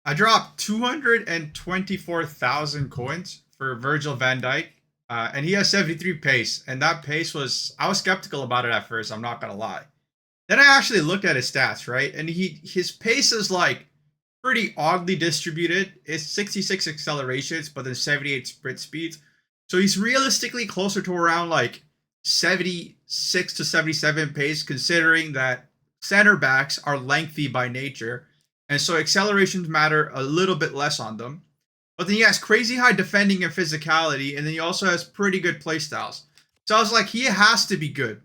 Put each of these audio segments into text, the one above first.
I dropped 224,000 coins for Virgil van Dijk, and he has 73 pace. And that pace I was skeptical about it at first. I'm not gonna lie. Then I actually looked at his stats, right? And his pace is like pretty oddly distributed. It's 66 accelerations, but then 78 sprint speeds. So he's realistically closer to around like 76 to 77 pace, considering that center backs are lengthy by nature. And so accelerations matter a little bit less on them. But then he has crazy high defending and physicality, and then he also has pretty good playstyles. So I was like, he has to be good.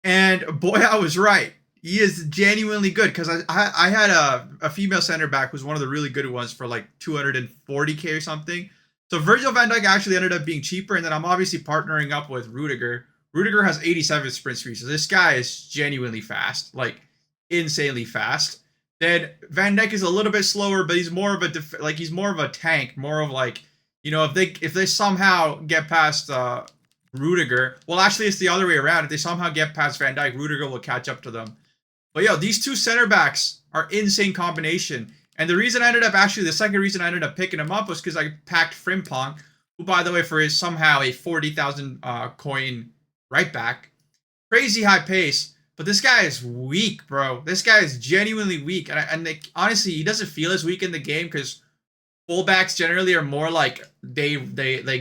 And boy, I was right. He is genuinely good because I had a female center back who's one of the really good ones for like 240k or something. So Virgil van Dijk actually ended up being cheaper, and then I'm obviously partnering up with Rudiger. Rudiger has 87 sprint speed, so this guy is genuinely fast, like insanely fast. Then Van Dijk is a little bit slower, but he's more of a he's more of a tank, more of like, you know, if they somehow get past Rudiger, well actually it's the other way around. If they somehow get past Van Dijk, Rudiger will catch up to them. But yo, these two center backs are insane combination. And the second reason I ended up picking him up was because I packed Frimpong, who by the way for his somehow a 40,000 coin right back, crazy high pace. But this guy is weak, bro. This guy is genuinely weak. And honestly, he doesn't feel as weak in the game because fullbacks generally are more like they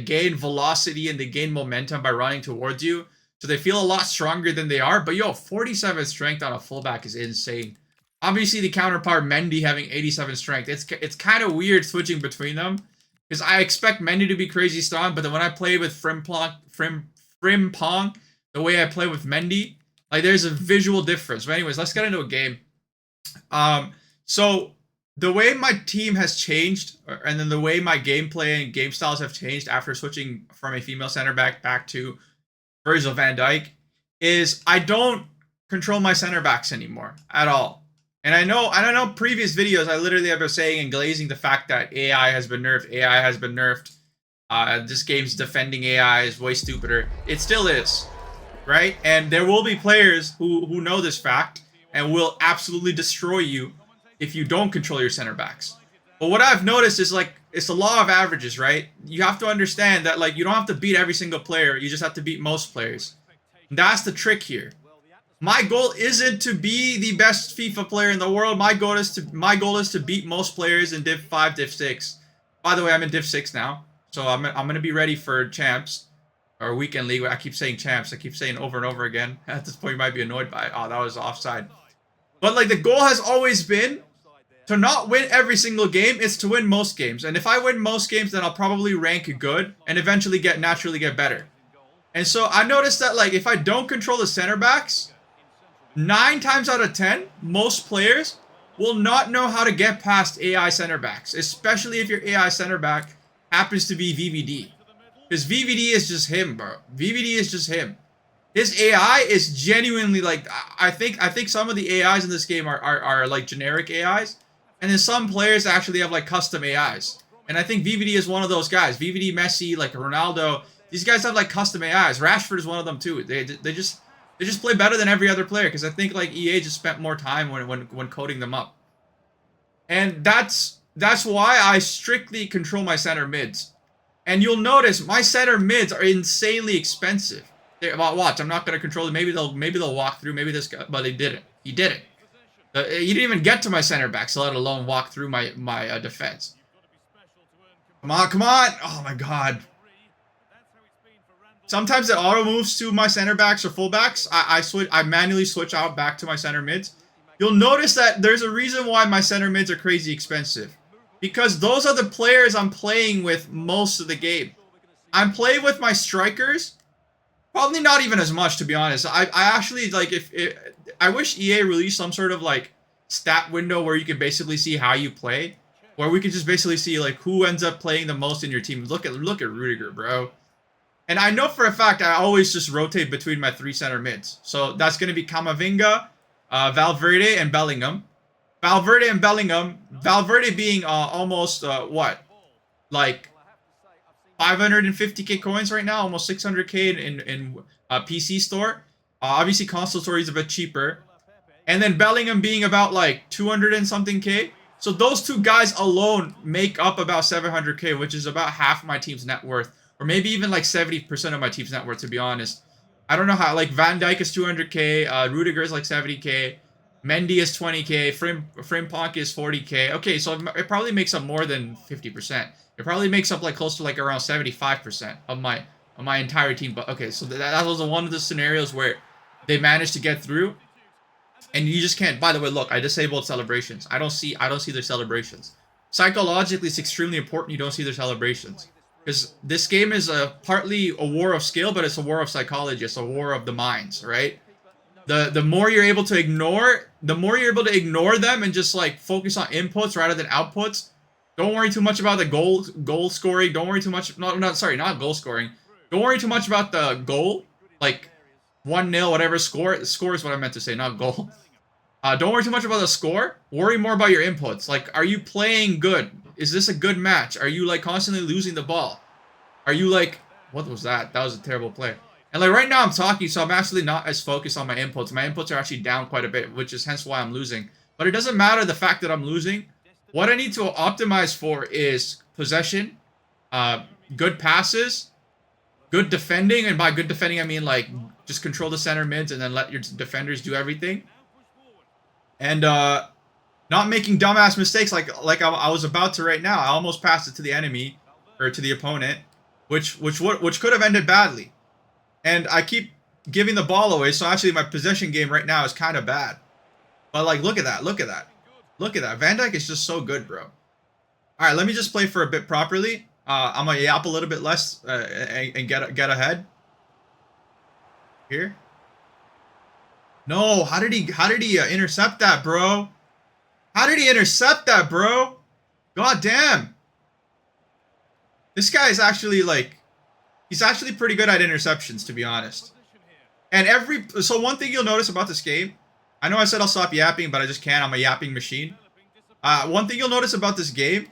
gain velocity and they gain momentum by running towards you. So they feel a lot stronger than they are. But yo, 47 strength on a fullback is insane. Obviously, the counterpart Mendy having 87 strength. It's kind of weird switching between them because I expect Mendy to be crazy strong, but then when I play with Frimpong, the way I play with Mendy, like there's a visual difference. But anyways, let's get into a game. So the way my team has changed, and then the way my gameplay and game styles have changed after switching from a female center back to Virgil van Dijk, is I don't control my center backs anymore at all. And I know previous videos I literally have been saying and glazing the fact that AI has been nerfed. AI has been nerfed. This game's defending AI is way stupider. It still is, right? And there will be players who know this fact and will absolutely destroy you if you don't control your center backs. But what I've noticed is like it's the law of averages, right? You have to understand that like you don't have to beat every single player. You just have to beat most players. And that's the trick here. My goal isn't to be the best FIFA player in the world. My goal is to beat most players in Div 5, Div 6. By the way, I'm in Div 6 now, so I'm gonna be ready for champs or weekend league. I keep saying champs. I keep saying over and over again. At this point, you might be annoyed by it. Oh, that was offside. But like the goal has always been to not win every single game. It's to win most games. And if I win most games, then I'll probably rank good and eventually naturally get better. And so I noticed that like if I don't control the center backs, 9 times out of 10, most players will not know how to get past AI center backs, especially if your AI center back happens to be VVD. Because VVD is just him, bro. VVD is just him. His AI is genuinely like, I think some of the AIs in this game are like generic AIs, and then some players actually have like custom AIs. And I think VVD is one of those guys. VVD, Messi, like Ronaldo, these guys have like custom AIs. Rashford is one of them too. They just play better than every other player because I think like EA just spent more time when coding them up. And that's why I strictly control my center mids. And you'll notice my center mids are insanely expensive. Watch, I'm not gonna control it. Maybe they'll walk through. Maybe this guy, but they didn't. He didn't. He didn't even get to my center backs, let alone walk through my defense. Come on, come on! Oh my god. Sometimes it auto moves to my center backs or fullbacks. I manually switch out back to my center mids. You'll notice that there's a reason why my center mids are crazy expensive. Because those are the players I'm playing with most of the game. I'm playing with my strikers. Probably not even as much, to be honest. I actually, like, I wish EA released some sort of, like, stat window where you can basically see how you play. Where we can just basically see, like, who ends up playing the most in your team. Look at Rudiger, bro. And I know for a fact I always just rotate between my 3 center mids. So that's going to be Camavinga, Valverde, and Bellingham. Valverde being almost, what? Like 550k coins right now, almost 600k in PC store. Obviously console store is a bit cheaper. And then Bellingham being about like 200 and something k. So those two guys alone make up about 700K, which is about half my team's net worth. Or maybe even like 70% of my team's net worth, to be honest. I don't know how. Like, Van Dijk is 200K. Rudiger is like 70K. Mendy is 20K. Frimpong is 40K. Okay, so it probably makes up more than 50%. It probably makes up like close to like around 75% of my entire team. But okay, so that was one of the scenarios where they managed to get through. And you just can't. By the way, look, I disabled celebrations. I don't see their celebrations. Psychologically, it's extremely important you don't see their celebrations, because this game is partly a war of skill, but it's a war of psychology. It's a war of the minds, right? The more you're able to ignore, them and just like focus on inputs rather than outputs. Don't worry too much about the goal scoring. Don't worry too much. Not goal scoring. Don't worry too much about the goal, like 1-0, whatever score. Score is what I meant to say, not goal. Don't worry too much about the score. Worry more about your inputs. Like, are you playing good? Is this a good match? Are you like constantly losing the ball? Are you like, what was that? That was a terrible play. And like right now I'm talking, so I'm actually not as focused on my inputs. My inputs are actually down quite a bit, which is hence why I'm losing. But it doesn't matter the fact that I'm losing. What I need to optimize for is possession, good passes, good defending. And by good defending, I mean like just control the center mids and then let your defenders do everything. And not making dumbass mistakes like I was about to right now. I almost passed it to the enemy or to the opponent, which could have ended badly. And I keep giving the ball away, so actually my possession game right now is kind of bad. But like, look at that. Van Dijk is just so good, bro. All right, let me just play for a bit properly. I'm gonna yap a little bit less and get ahead. Here. No, how did he intercept that, bro? How did he intercept that, bro? God damn. This guy is actually like, he's actually pretty good at interceptions, to be honest. And so one thing you'll notice about this game, I know I said I'll stop yapping, but I just can't. I'm a yapping machine. One thing you'll notice about this game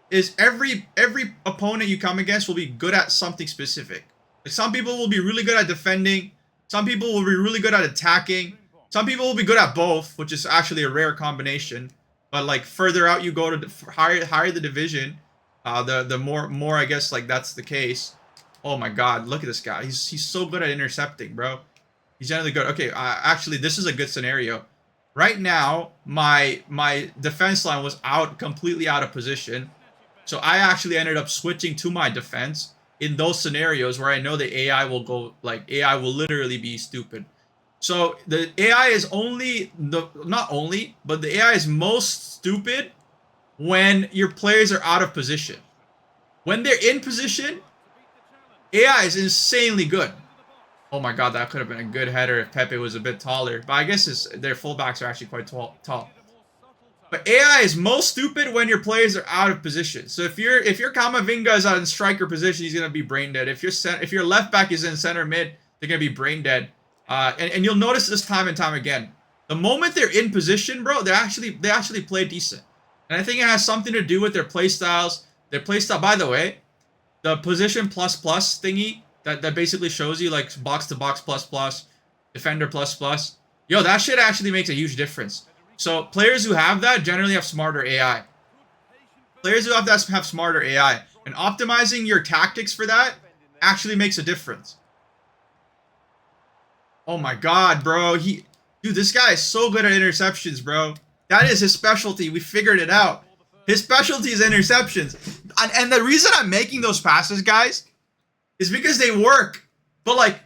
is every opponent you come against will be good at something specific. Like, some people will be really good at defending. Some people will be really good at attacking. Some people will be good at both, which is actually a rare combination. But like, further out you go to higher the division, the more I guess like that's the case. Oh my God, look at this guy. He's so good at intercepting, bro. He's generally good. Okay, actually, this is a good scenario. Right now, my defense line was completely out of position. So I actually ended up switching to my defense in those scenarios where I know the AI will go, like, AI will literally be stupid. So the AI is but the AI is most stupid when your players are out of position. When they're in position, AI is insanely good. Oh my God, that could have been a good header if Pepe was a bit taller. But I guess their fullbacks are actually quite tall. But AI is most stupid when your players are out of position. So if your Camavinga is out in striker position, he's gonna be brain dead. If your left back is in center mid, they're gonna be brain dead. And you'll notice this time and time again. The moment they're in position, bro, they actually play decent. And I think it has something to do with their play styles. Their play style, by the way, the position plus thingy that basically shows you like box to box plus, defender plus. Yo, that shit actually makes a huge difference. So players who have that generally have smarter AI. Players who have that have smarter AI. And optimizing your tactics for that actually makes a difference. Oh my God, bro. Dude, this guy is so good at interceptions, bro. That is his specialty. We figured it out. His specialty is interceptions. And the reason I'm making those passes, guys, is because they work. But like,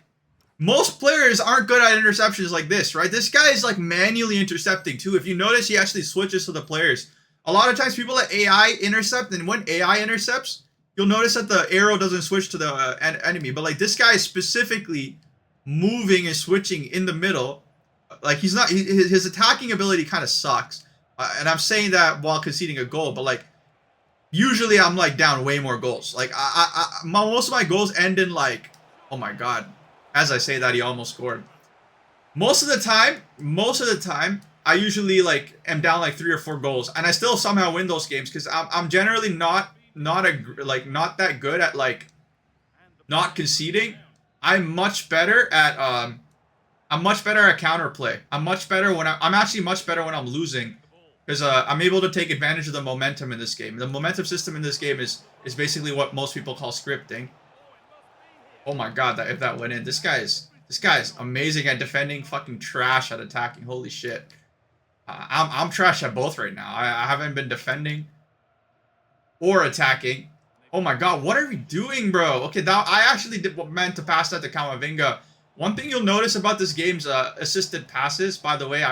most players aren't good at interceptions like this, right? This guy is like manually intercepting too. If you notice, he actually switches to the players. A lot of times people let AI intercept, and when AI intercepts, you'll notice that the arrow doesn't switch to the enemy. But like, this guy is specifically moving and switching in the middle. Like, he's not, his attacking ability kind of sucks. And I'm saying that while conceding a goal, but like, usually I'm like down way more goals. Like, most of my goals end in like, oh my God. As I say that, he almost scored. Most of the time, I usually like am down like 3 or 4 goals, and I still somehow win those games because I'm generally not that good at like not conceding. I'm much better at counterplay. I'm actually much better when I'm losing. because I'm able to take advantage of the momentum in this game. The momentum system in this game is basically what most people call scripting. Oh my god, if that went in, this guy is amazing at defending, fucking trash at attacking. Holy shit. I'm trash at both right now. I haven't been defending or attacking. Oh my god, what are we doing, bro? Okay, that I actually meant to pass that to Kamavinga. One thing you'll notice about this game's assisted passes, by the way,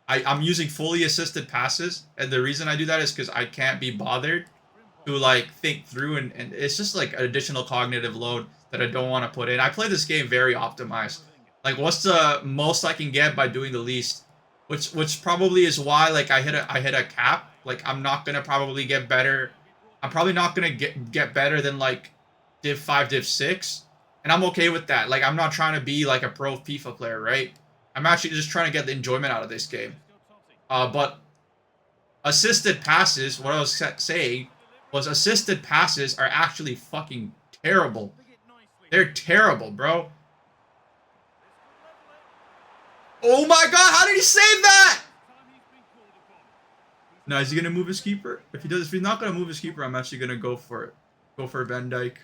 I'm using fully assisted passes, and the reason I do that is because I can't be bothered to like think through, and it's just like an additional cognitive load that I don't want to put in. I play this game very optimized. Like, what's the most I can get by doing the least? Which probably is why like I hit a cap. Like, I'm not gonna probably get better. I'm probably not gonna get better than like Div 5, Div 6. And I'm okay with that. Like, I'm not trying to be like a pro FIFA player, right? I'm actually just trying to get the enjoyment out of this game. But assisted passes, what I was saying was assisted passes are actually fucking terrible. They're terrible, bro. Oh my god, how did he save that? Now, is he gonna move his keeper? If he's not gonna move his keeper, I'm actually gonna go for it. Go for Van Dijk.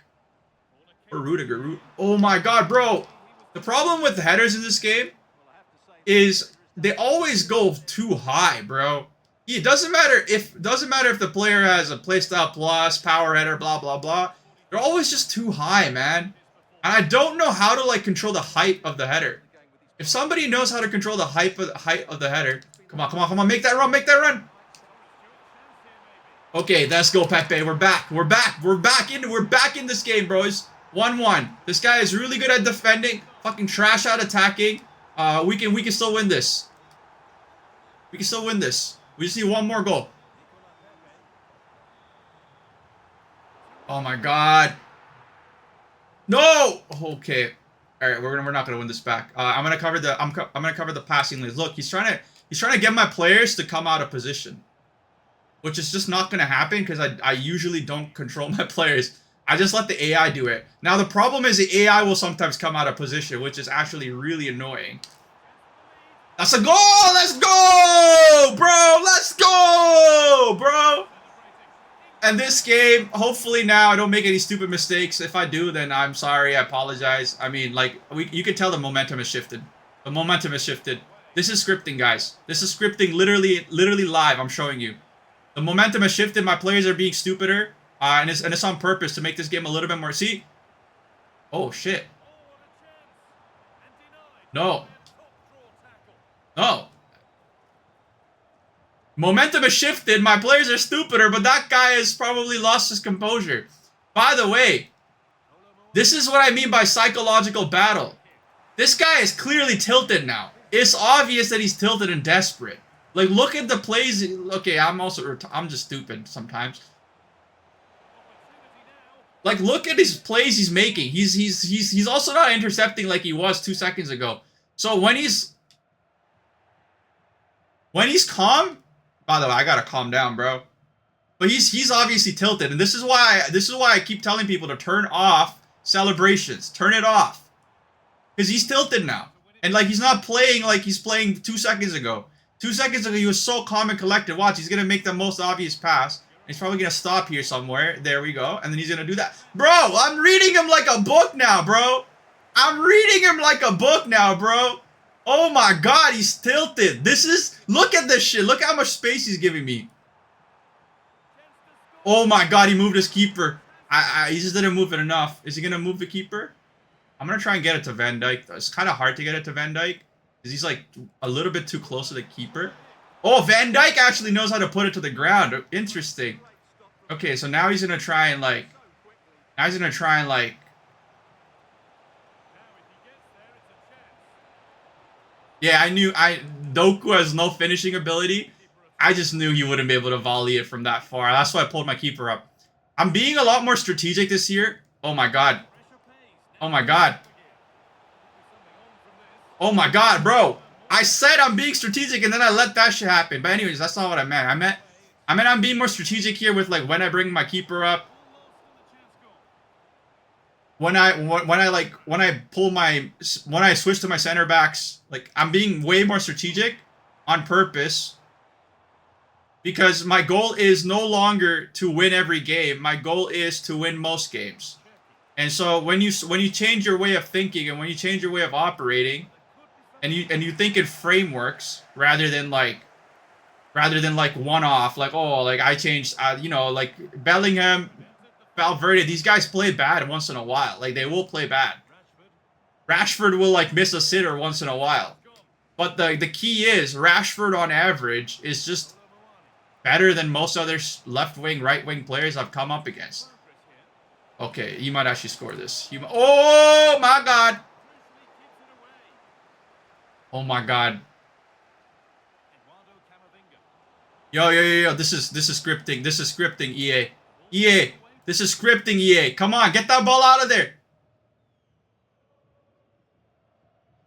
Or Rudiger. Oh my god, bro. The problem with the headers in this game is they always go too high, bro. It doesn't matter if the player has a playstyle plus, power header, blah blah blah. They're always just too high, man. And I don't know how to like control the height of the header. If somebody knows how to control the height of the header, come on, make that run. Okay, let's go, Pepe. We're back in this game, bros. 1-1. This guy is really good at defending, fucking trash at attacking. We can still win this. We just need one more goal. Oh my god. No. Okay. All right, we're not gonna win this back. I'm gonna cover the passing lanes. Look, he's trying to get my players to come out of position, which is just not gonna happen because I usually don't control my players. I just let the AI do it. Now the problem is the AI will sometimes come out of position, which is actually really annoying. That's a goal! Let's go, bro! Let's go, bro! And this game, hopefully now I don't make any stupid mistakes. If I do, then I'm sorry. I apologize. I mean, like, you can tell the momentum has shifted. The momentum has shifted. This is scripting, guys. This is scripting literally live. I'm showing you. The momentum has shifted. My players are being stupider. And it's on purpose to make this game a little bit more... See? Oh, shit. No. No. Momentum has shifted. My players are stupider, but that guy has probably lost his composure. By the way, this is what I mean by psychological battle. This guy is clearly tilted now. It's obvious that he's tilted and desperate. Like, look at the plays. Okay, I'm just stupid sometimes. Like, look at his plays he's making. He's also not intercepting like he was 2 seconds ago. So when he's calm, by the way, I gotta calm down, bro. But he's obviously tilted, and this is why I keep telling people to turn off celebrations. Turn it off, because he's tilted now, and like he's not playing like he's playing 2 seconds ago. 2 seconds ago he was so calm and collected. Watch, he's gonna make the most obvious pass. He's probably gonna stop here somewhere. There we go, and then he's gonna do that, bro. I'm reading him like a book now, bro. Oh my god, he's tilted. Look at this shit. Look how much space he's giving me. Oh my god, he moved his keeper. He just didn't move it enough. Is he gonna move the keeper? I'm gonna try and get it to Van Dijk. It's kind of hard to get it to Van Dijk, because he's like a little bit too close to the keeper. Oh, Van Dijk actually knows how to put it to the ground. Interesting. Okay, so now he's gonna try and like... Yeah, Doku has no finishing ability. I just knew he wouldn't be able to volley it from that far. That's why I pulled my keeper up. I'm being a lot more strategic this year. Oh my god. Oh my god. Oh my god, bro. I said I'm being strategic and then I let that shit happen. But anyways, that's not what I meant. I meant I'm being more strategic here with like when I bring my keeper up. When I switch to my center backs, like I'm being way more strategic on purpose because my goal is no longer to win every game. My goal is to win most games. And so when you change your way of thinking and when you change your way of operating, and you think in frameworks rather than like one-off, like, oh, like I changed, like Bellingham, Valverde, these guys play bad once in a while. Like, they will play bad. Rashford will, like, miss a sitter once in a while. But the key is, Rashford on average is just better than most other left-wing, right-wing players I've come up against. Okay, he might actually score this. Oh, my God. Oh, my God. Yo. This is scripting. This is scripting, EA. EA. This is scripting, EA. Come on, get that ball out of there.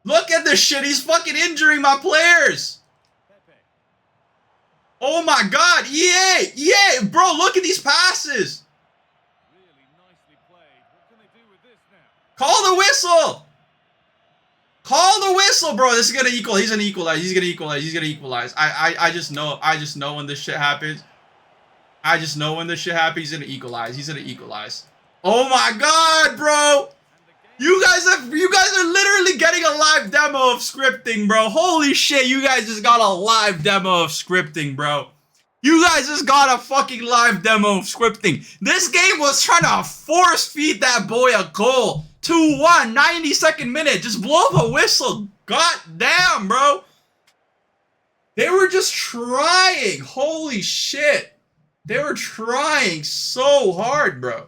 Look at this shit. He's fucking injuring my players. Oh my God, EA. EA, bro, look at these passes. Call the whistle. Call the whistle, bro. This is gonna equal. He's gonna equalize. He's gonna equalize. He's gonna equalize. I just know. I just know when this shit happens. I just know when this shit happens. He's gonna equalize. He's gonna equalize. Oh my God, bro. You guys are literally getting a live demo of scripting, bro. Holy shit, you guys just got a live demo of scripting, bro. You guys just got a fucking live demo of scripting. This game was trying to force feed that boy a goal. 2-1, 92nd minute. Just blow the whistle. God damn, bro. They were just trying. Holy shit. They were trying so hard, bro.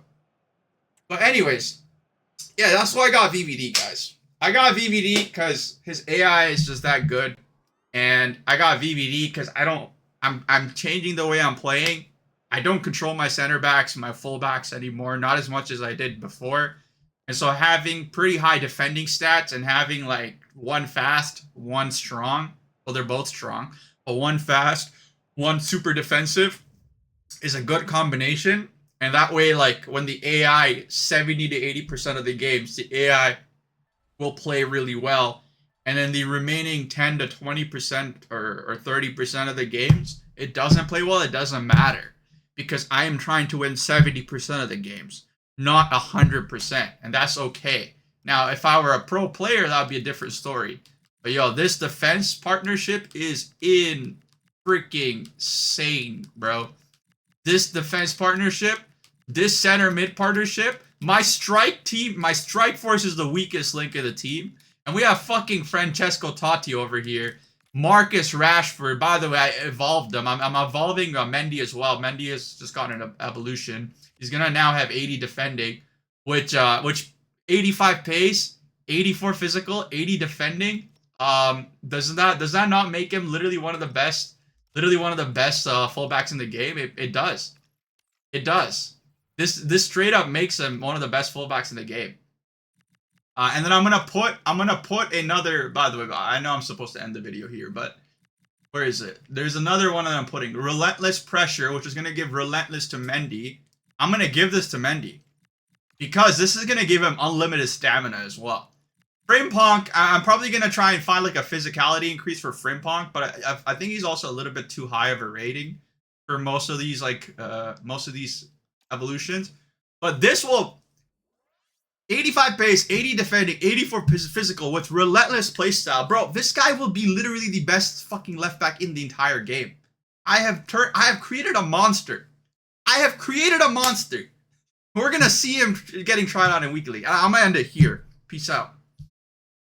But anyways, yeah, that's why I got VVD, guys. I got VVD because his AI is just that good. And I got VVD because I'm changing the way I'm playing. I don't control my center backs, my full backs anymore, not as much as I did before. And so having pretty high defending stats and having like one fast, one strong, well, they're both strong, but one fast, one super defensive is a good combination. And that way, like, when the AI, 70 to 80% of the games, the AI will play really well. And then the remaining 10 to 20% or 30% of the games, it doesn't play well, it doesn't matter. Because I am trying to win 70% of the games, not 100%. And that's okay. Now, if I were a pro player, that would be a different story. But yo, this defense partnership is in freaking insane, bro. This defense partnership, this center mid partnership, my strike force is the weakest link of the team. And we have fucking Francesco Totti over here. Marcus Rashford. By the way, I evolved him. I'm evolving Mendy as well. Mendy has just gotten an evolution. He's gonna now have 80 defending, which 85 pace, 84 physical, 80 defending. Does that not make him literally one of the best fullbacks in the game? It does. It does. This straight up makes him one of the best fullbacks in the game. And then I'm gonna put another. By the way, I know I'm supposed to end the video here, but where is it? There's another one that I'm putting. Relentless pressure, which is gonna give relentless to Mendy. I'm gonna give this to Mendy because this is gonna give him unlimited stamina as well. Frimpong, I'm probably gonna try and find like a physicality increase for Frimpong, but I think he's also a little bit too high of a rating for most of these evolutions. But this will 85 pace, 80 defending, 84 physical with relentless playstyle. Bro, this guy will be literally the best fucking left back in the entire game. I have created a monster. I have created a monster. We're gonna see him getting tried out in weekly. I'm gonna end it here. Peace out.